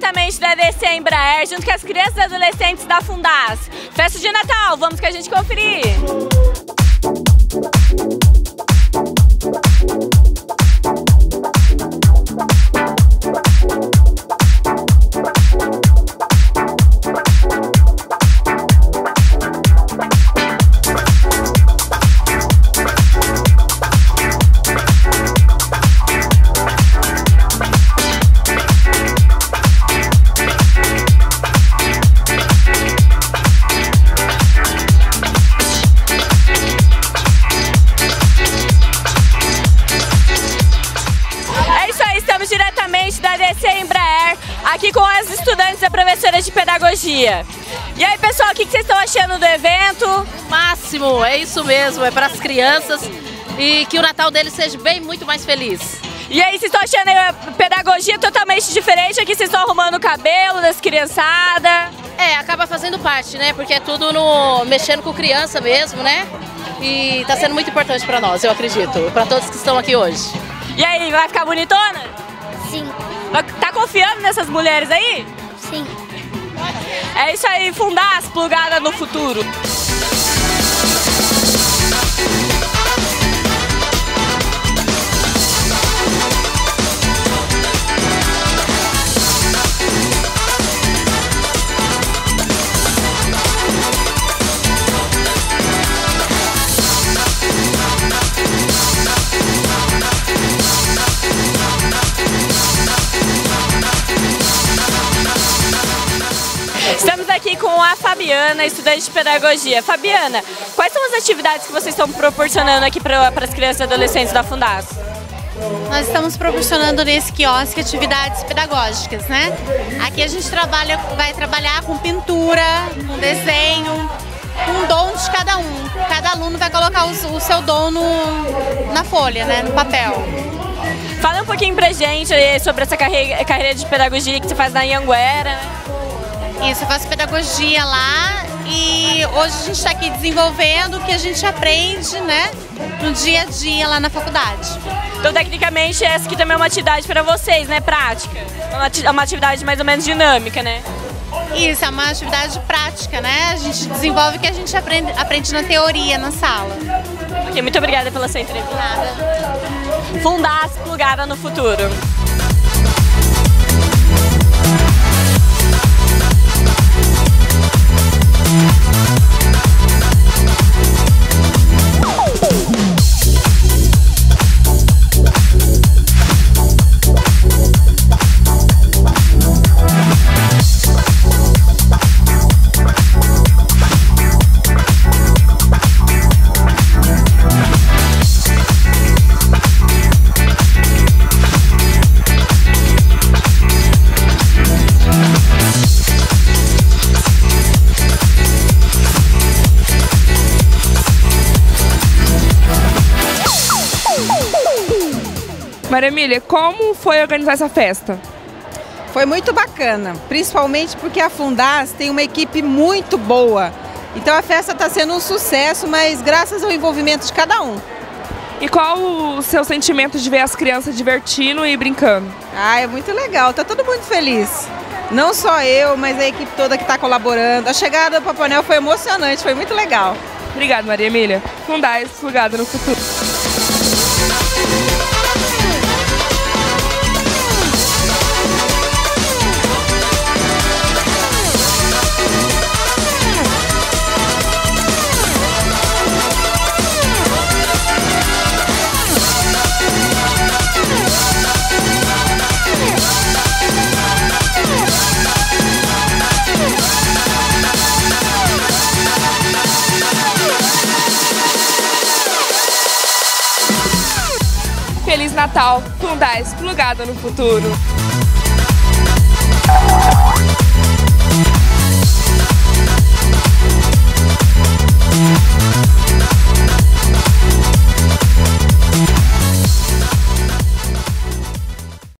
diretamente da DC Embraer, junto com as crianças e adolescentes da Fundas. Festa de Natal, vamos com a gente conferir! Diretamente da DC Embraer, aqui com as estudantes e professoras de pedagogia. E aí, pessoal, o que vocês estão achando do evento? Máximo, é isso mesmo, é para as crianças e que o Natal deles seja bem muito mais feliz. E aí, vocês estão achando a pedagogia totalmente diferente? Aqui vocês estão arrumando o cabelo das criançadas? É, acaba fazendo parte, né? Porque é tudo mexendo com criança mesmo, né? E tá sendo muito importante para nós, eu acredito, para todos que estão aqui hoje. E aí, vai ficar bonitona? Sim. Tá confiando nessas mulheres aí? Sim. É isso aí, Fundas plugada no futuro. Estamos aqui com a Fabiana, estudante de pedagogia. Fabiana, quais são as atividades que vocês estão proporcionando aqui para as crianças e adolescentes da Fundas? Nós estamos proporcionando nesse quiosque atividades pedagógicas, né? Aqui a gente vai trabalhar com pintura, com desenho, com o dom de cada um. Cada aluno vai colocar o seu dom na folha, né? No papel. Fala um pouquinho pra gente sobre essa carreira de pedagogia que você faz na Anhanguera. Isso, eu faço pedagogia lá e hoje a gente está aqui desenvolvendo o que a gente aprende, né, no dia a dia lá na faculdade. Então, tecnicamente, essa aqui também é uma atividade para vocês, né, prática? É uma atividade mais ou menos dinâmica, né? Isso, é uma atividade prática, né? A gente desenvolve o que a gente aprende na teoria, na sala. Ok, muito obrigada pela sua entrevista. Nada. Fundas plugada no futuro. Maria Emília, como foi organizar essa festa? Foi muito bacana, principalmente porque a Fundas tem uma equipe muito boa. Então a festa está sendo um sucesso, mas graças ao envolvimento de cada um. E qual o seu sentimento de ver as crianças divertindo e brincando? Ah, é muito legal, tá todo mundo feliz. Não só eu, mas a equipe toda que está colaborando. A chegada do Papai Noel foi emocionante, foi muito legal. Obrigada, Maria Emília. Fundas plugada no futuro. Feliz Natal, Fundas plugada no futuro.